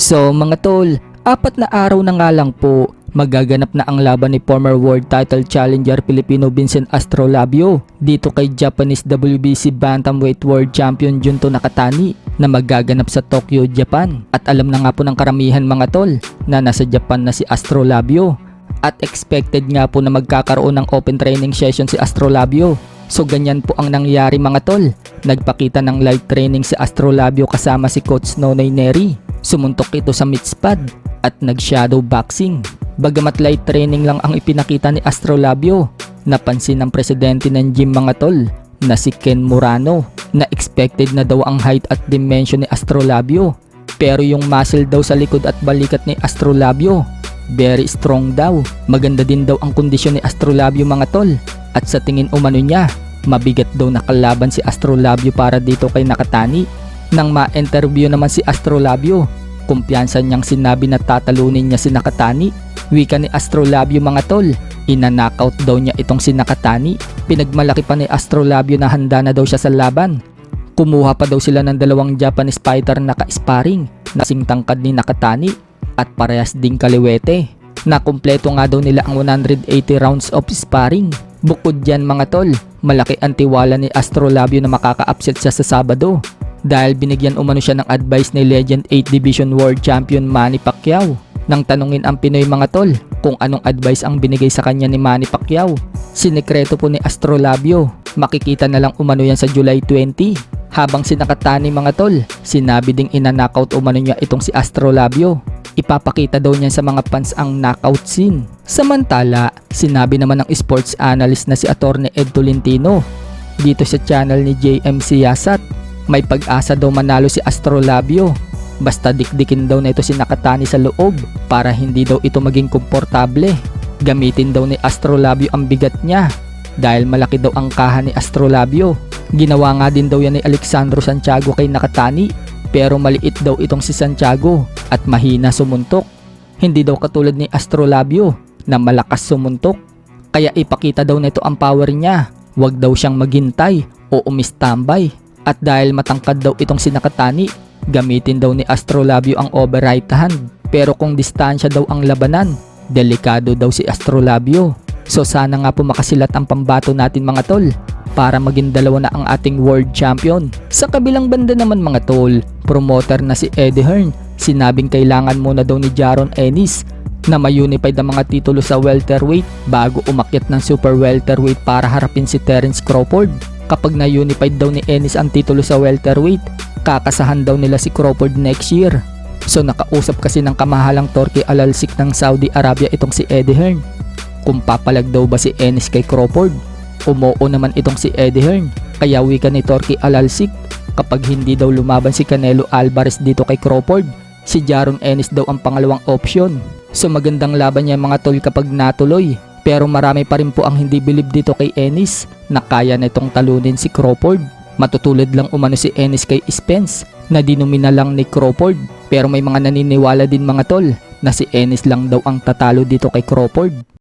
So mga tol, 4 na araw na nga lang po, magaganap na ang laban ni former world title challenger Pilipino Vincent Astrolabio dito kay Japanese WBC Bantamweight World Champion Junto Nakatani na magaganap sa Tokyo, Japan. At alam na nga po ng karamihan mga tol na nasa Japan na si Astrolabio at expected nga po na magkakaroon ng open training session si Astrolabio. So ganyan po ang nangyari mga tol, nagpakita ng live training si Astrolabio kasama si Coach Nonoy Neri. Sumuntok ito sa meets pad at nag-shadow boxing. Bagamat light training lang ang ipinakita ni Astrolabio, napansin ng presidente ng gym mga tol na si Ken Murano na expected na daw ang height at dimension ni Astrolabio. Pero yung muscle daw sa likod at balikat ni Astrolabio, very strong daw. Maganda din daw ang kondisyon ni Astrolabio mga tol. At sa tingin umano niya, mabigat daw na kalaban si Astrolabio para dito kay Nakatani. Nang ma-interview naman si Astrolabio, kumpiyansa niyang sinabi na tatalunin niya si Nakatani. Wika ni Astrolabio mga tol, ina-knockout daw niya itong si Nakatani. Pinagmalaki pa ni Astrolabio na handa na daw siya sa laban. Kumuha pa daw sila ng 2 Japanese fighter na ka-sparring na kasing tangkad ni Nakatani at parehas ding kaliwete. Nakumpleto nga daw nila ang 180 rounds of sparring. Bukod dyan mga tol, malaki ang tiwala ni Astrolabio na makaka-upset siya sa Sabado dahil binigyan umano siya ng advice ni Legend 8 Division World Champion Manny Pacquiao. Nang tanungin ang Pinoy mga tol kung anong advice ang binigay sa kanya ni Manny Pacquiao, sinekreto po ni Astrolabio, makikita na lang umano yan sa July 20. Habang si Nakatani mga tol, sinabi ding ina-knockout umano niya itong si Astrolabio. Ipapakita daw niya sa mga fans ang knockout scene. Samantala, sinabi naman ng sports analyst na si Attorney Ed Tolentino dito sa channel ni JMC Yasat, may pag-asa daw manalo si Astrolabio. Basta dikdikin daw na ito si Nakatani sa loob para hindi daw ito maging komportable. Gamitin daw ni Astrolabio ang bigat niya dahil malaki daw ang kaha ni Astrolabio. Ginawa nga din daw yan ni Alexandro Santiago kay Nakatani, pero maliit daw itong si Santiago at mahina sumuntok. Hindi daw katulad ni Astrolabio na malakas sumuntok. Kaya ipakita daw nito ang power niya. Huwag daw siyang maghintay o umistambay. At dahil matangkad daw itong si Nakatani, gamitin daw ni Astrolabio ang over right hand. Pero kung distansya daw ang labanan, delikado daw si Astrolabio. So sana nga po makasilat ang pambato natin mga tol para maging 2 na ang ating world champion. Sa kabilang banda naman mga tol, promoter na si Eddie Hearn, sinabing kailangan muna daw ni Jaron Ennis na ma-unified ang mga titulo sa welterweight bago umakyat ng super welterweight para harapin si Terence Crawford. Kapag na-unified daw ni Ennis ang titulo sa welterweight, kakasahan daw nila si Crawford next year. So nakausap kasi ng kamahalang Turki Al-Alsik ng Saudi Arabia itong si Eddie Hearn kung papalag daw ba si Ennis kay Crawford. Umoo naman itong si Eddie Hearn, kaya wika ni Turki Al-Alsik, kapag hindi daw lumaban si Canelo Alvarez dito kay Crawford, si Jaron Ennis daw ang pangalawang option. So magandang laban niya mga tol kapag natuloy. Pero marami pa rin po ang hindi bilib dito kay Ennis na kaya na itong talunin si Crawford. Matutulad lang umano si Ennis kay Spence na dinumina lang ni Crawford. Pero may mga naniniwala din mga tol na si Ennis lang daw ang tatalo dito kay Crawford.